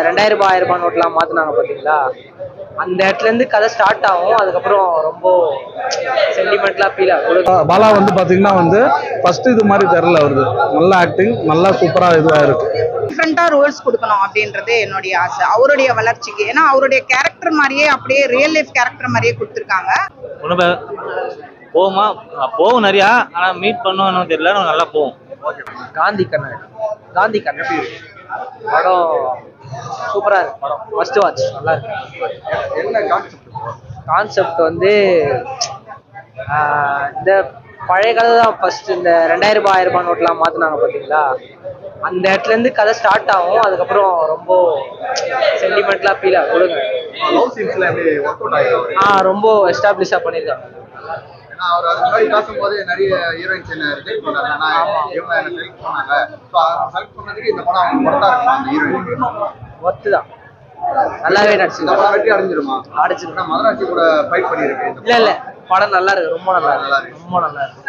2000 1000 நோட்லாம் மாற்றினாங்க பார்த்தீங்களா, அந்த இடத்துலேருந்து கதை ஸ்டார்ட் ஆகும். அதுக்கப்புறம் ரொம்ப சென்டிமெண்ட்லாம் ஃபீல் ஆகும். பாலா வந்து பார்த்தீங்கன்னா வந்து ஃபர்ஸ்ட் இது மாதிரி தெரில வருது. நல்ல ஆக்டிங், நல்லா சூப்பராக இதுவாக இருக்கு. டிஃப்ரெண்ட்டாக ரோல்ஸ் கொடுக்கணும் அப்படின்றதே என்னுடைய ஆசை அவருடைய வளர்ச்சிக்கு. ஏன்னா அவருடைய கேரக்டர் மாதிரியே அப்படியே ரியல் லைஃப் கேரக்டர் மாதிரியே கொடுத்துருக்காங்க. போகுமா போகும் நிறையா, ஆனால் மீட் பண்ணுவோம் தெரியல, நல்லா போகும். காந்தி கண்ணன் படம் சூப்பராக இருக்கு. படம் ஃபர்ஸ்ட் வாட்ச் நல்லா இருக்கு. என்ன கான்செப்ட் வந்து இந்த பழைய கதை தான். ஃபர்ஸ்ட் இந்த 2000 1000 நோட்லாம் மாற்றினாங்க பார்த்தீங்களா, அந்த இடத்துலேருந்து கதை ஸ்டார்ட் ஆகும். அதுக்கப்புறம் ரொம்ப சென்டிமெண்ட்லாம் ஃபீல் ஆகும். கொடுங்க ரொம்ப எஸ்டாப்ளிஷாக பண்ணியிருக்காங்க. அவர் அது முன்னாடி பேசும்போது நிறைய ஹீரோயின்ஸ் என்ன ரிஜெக்ட் பண்ணாங்க, இவங்க என்ன செலக்ட் பண்ணாங்க. செலக்ட் பண்ணதுக்கு இந்த படம் அவங்க பொறுத்தா இருக்கும். அந்த ஹீரோயின் ஒர்த்து தான், நல்லாவே நடிச்சிருக்காங்க. வெற்றி அடைஞ்சிருமா? அடிச்சிருக்கா. மதராசி கூட ஃபைட் பண்ணியிருக்கு. இல்ல படம் நல்லா இருக்கு, ரொம்ப நல்லா இருக்கு, ரொம்ப நல்லா இருக்கு.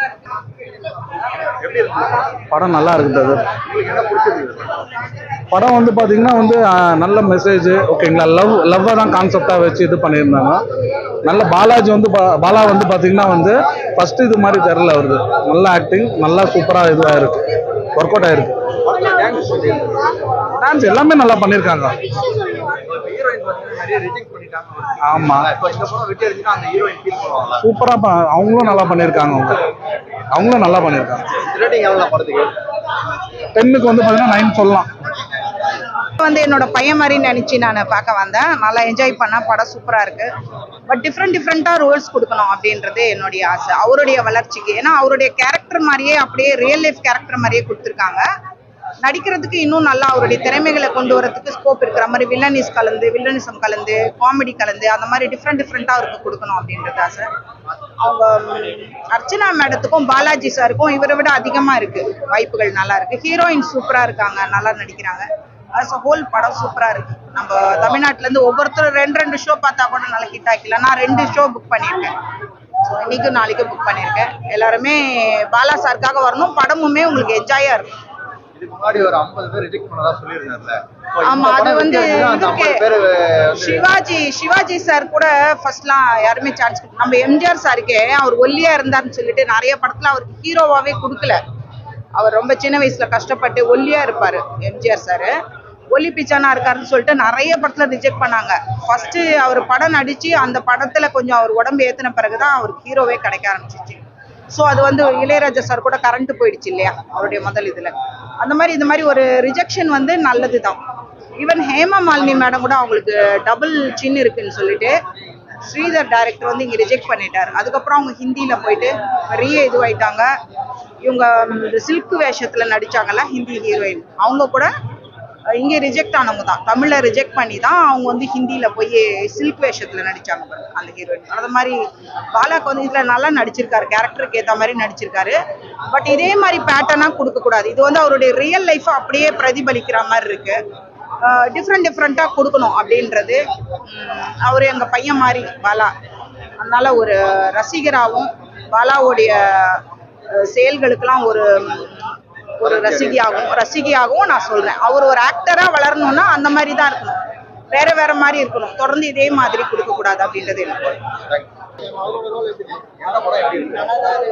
எப்படி இருக்கு படம்? நல்லா இருக்குது. உங்களுக்கு என்ன பிடிச்சிருக்கு? படம் வந்து பார்த்தீங்கன்னா வந்து நல்ல மெசேஜ், ஓகேங்களா. லவ்வை தான் கான்செப்டாக வச்சு இது பண்ணியிருந்தாங்க. நல்ல பாலா வந்து பார்த்தீங்கன்னா வந்து ஃபர்ஸ்ட் இது மாதிரி தெரில வருது. நல்ல ஆக்டிங், நல்லா சூப்பராக இதுவாக இருக்கு, ஒர்க் அவுட் ஆயிருக்கு. டான்ஸ் எல்லாமே நல்லா பண்ணியிருக்காங்க. ஆமா, சூப்பரா அவங்களும் நல்லா பண்ணியிருக்காங்க. அவங்களும் நல்லா பண்ணியிருக்காங்க. 10க்கு வந்து பார்த்தீங்கன்னா 9 சொல்லலாம். வந்து என்னோட பையன் மாதிரி நினைச்சு நான் பார்க்க வந்தேன். நல்லா என்ஜாய் பண்ண. படம் சூப்பரா இருக்கு. பட் டிஃப்ரெண்டா ரோல்ஸ் கொடுக்கணும் அப்படின்றதே என்னுடைய ஆசை அவருடைய வளர்ச்சிக்கு. ஏன்னா அவருடைய கேரக்டர் மாதிரியே அப்படியே ரியல் லைஃப் கேரக்டர் மாதிரியே கொடுத்துருக்காங்க. நடிக்கிறதுக்கு இன்னும் நல்லா அவருடைய திறமைகளை கொண்டு வரதுக்கு ஸ்கோப் இருக்கிற மாதிரி வில்லனிசம் கலந்து காமெடி கலந்து அந்த மாதிரி டிஃப்ரெண்டா அவருக்கு கொடுக்கணும் அப்படின்றது ஆசை. அவங்க அர்ச்சனா மேடத்துக்கும் பாலாஜி சாருக்கும் இவரை விட அதிகமா இருக்கு வாய்ப்புகள். நல்லா இருக்கு. ஹீரோயின் சூப்பரா இருக்காங்க, நல்லா நடிக்கிறாங்க. அஸ் அ ஹோல் படம் சூப்பரா இருக்கு. நம்ம தமிழ்நாட்டுல இருந்து ஒவ்வொருத்தரும் 2 ஷோ பார்த்தா கூட நல்லா ஹிட் ஆக்கல. நான் 2 ஷோ புக் பண்ணியிருக்கேன். இன்னைக்கு நாளைக்கு புக் பண்ணியிருக்கேன். எல்லாருமே பாலா சாருக்காக வரணும். படமுமே உங்களுக்கு என்ஜாயா இருக்கும். முன்னாடி ஒரு 50 பேர் ரிஜெக்ட் பண்ணதா சொல்லியிருந்தாருல. ஆமா, அது வந்து சிவாஜி சார் கூட ஃபர்ஸ்ட்லாம் யாருமே சான்ஸ். நம்ம எம்ஜிஆர் சாருக்கே அவர் ஒல்லியா இருந்தாருன்னு சொல்லிட்டு நிறைய படத்துல அவருக்கு ஹீரோவாவே கொடுக்கல. அவர் ரொம்ப சின்ன வயசுல கஷ்டப்பட்டு ஒல்லியா இருப்பாரு எம்ஜிஆர் சாரு. ஒல்லி பிச்சானா இருக்காருன்னு சொல்லிட்டு நிறைய படத்துல ரிஜெக்ட் பண்ணாங்க. ஃபர்ஸ்ட் அவர் படம் நடிச்சு அந்த படத்துல கொஞ்சம் அவர் உடம்பு ஏத்தின பிறகுதான் அவருக்கு ஹீரோவே கிடைக்க ஆரம்பிச்சிச்சு. ஸோ அது வந்து இளையராஜா சார் கூட கரண்ட் போயிடுச்சு இல்லையா அவருடைய முதல் இதுல. அந்த மாதிரி இந்த மாதிரி ஒரு ரிஜெக்ஷன் வந்து நல்லதுதான். ஈவன் ஹேமா மாலினி மேடம் கூட அவங்களுக்கு டபுள் சின் இருக்குன்னு சொல்லிட்டு ஸ்ரீதர் டைரக்டர் வந்து இங்க ரிஜெக்ட் பண்ணிட்டாரு. அதுக்கப்புறம் அவங்க ஹிந்தியில போயிட்டு பெரிய இதுவாயிட்டாங்க. இவங்க சில்க் வேஷத்துல நடிச்சாங்கல்ல ஹிந்தி ஹீரோயின், அவங்க கூட இங்கே ரிஜெக்ட் ஆனவங்க தான். தமிழ்ல ரிஜெக்ட் பண்ணி தான் அவங்க வந்து ஹிந்தியில போய் சில்க் வேஷத்துல நடிச்சாங்க அந்த ஹீரோயின். அது மாதிரி பாலாக்கு வந்து இதுல நல்லா நடிச்சிருக்காரு, கேரக்டருக்கு ஏற்ற மாதிரி நடிச்சிருக்காரு. பட் இதே மாதிரி பேட்டர்னா கொடுக்க கூடாது. இது வந்து அவருடைய ரியல் லைஃப் அப்படியே பிரதிபலிக்கிற மாதிரி இருக்கு. டிஃப்ரெண்டா கொடுக்கணும் அப்படின்றது. அவரு எங்க பையன் மாதிரி பாலா, அதனால ஒரு ரசிகராகவும் பாலாவுடைய செயல்களுக்கெல்லாம் ஒரு ரசிகையாகவும் நான் சொல்றேன். அவர் ஒரு ஆக்டரா வளரணும்னா அந்த மாதிரி தான் இருக்கணும், வேற மாதிரி இருக்கணும். தொடர்ந்து இதே மாதிரி கொடுக்க கூடாது அப்படின்றது எனக்கு.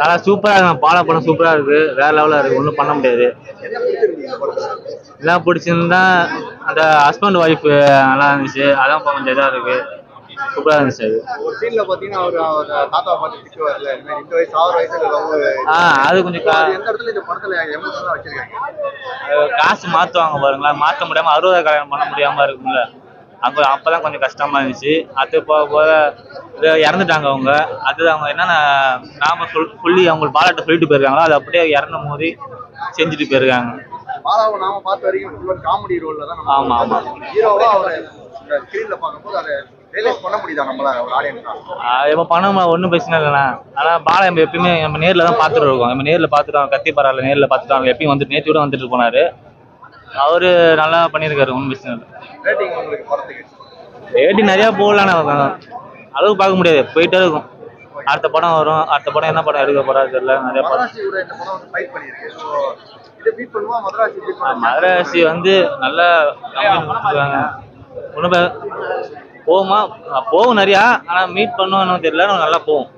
நல்லா சூப்பரா இருக்கு. பாலா படம் சூப்பரா இருக்கு, வேற லெவலா இருக்கு. ஒன்றும் பண்ண முடியாது. எல்லாம் பிடிச்சிருந்தா அந்த ஹஸ்பண்ட் ஒய்ஃப் நல்லா இருந்துச்சு. அதான் கொஞ்சம் இதா இருக்கு, சூப்பரா இருந்துச்சு. ஒரு சீன்ல பாத்தீங்கன்னா அவர் தாத்தாவை பார்த்து திட்டு வரல, இந்த வயசு 6 வயசுல அது கொஞ்சம் எந்த இடத்துல இந்த படத்துல எமோஷனலா வச்சிருக்காங்க. காசு மாத்துவாங்க பாருங்களா, மாத்த முடியாம 60 கல்யாணம் பண்ண முடியாம இருக்கும்ல, அப்பதான் கொஞ்சம் கஷ்டமா இருந்துச்சு. அது போக இறந்துட்டாங்க அவங்க. அது அவங்க என்னன்னா நாம சொல்லி அவங்க பாலாட்ட சொல்லிட்டு போயிருக்காங்களா, அது அப்படியே இறந்த போது செஞ்சுட்டு போயிருக்காங்க. பாலாவை நாம பார்த்த வரைக்கும் காமெடி ரோல்ல தான். ஆமா ஹீரோவா அவரை ஸ்கிரீன்ல பார்க்கும்போது அதை ரியலைஸ் பண்ண முடியுதா நம்மள ஒரு ஆடியன்ஸா? இப்ப பணம் ஒன்றும் பிரச்சனை இல்லைண்ணா. ஆனா பாலா நம்ம எப்பயுமே நம்ம நேர்ல தான் பார்த்துட்டு இருக்கோம். நம்ம நேர்ல பார்த்துட்டோம், கத்தி பரவாயில்ல நேர்ல பார்த்துட்டோம். எப்பயும் வந்துட்டு நேற்று கூட வந்துட்டு போனாரு. அவரு நல்லா பண்ணியிருக்காரு, ஒன்றும் பிரச்சனை இல்லை. ரேட்டிங் உங்களுக்கு படத்துக்கு ரேட்டிங் நிறைய போடலான்னு அளவுக்கு பார்க்க முடியாது, போயிட்டே இருக்கும். அடுத்த படம் வரும், அடுத்த படம் என்ன படம் எடுக்க போறாரு தெரியல. நிறைய படம் இந்த படம் ஃபைட் பண்ணியிருக்கு. இது பீட் பண்ணுமா மதராசி பீட் பண்ணுமா? மதராசி வந்து நல்லா ஒன்றும் போகுமா போகும் நிறையா, ஆனால் மீட் பண்ணுவோம் தெரியல, நல்லா போகும்.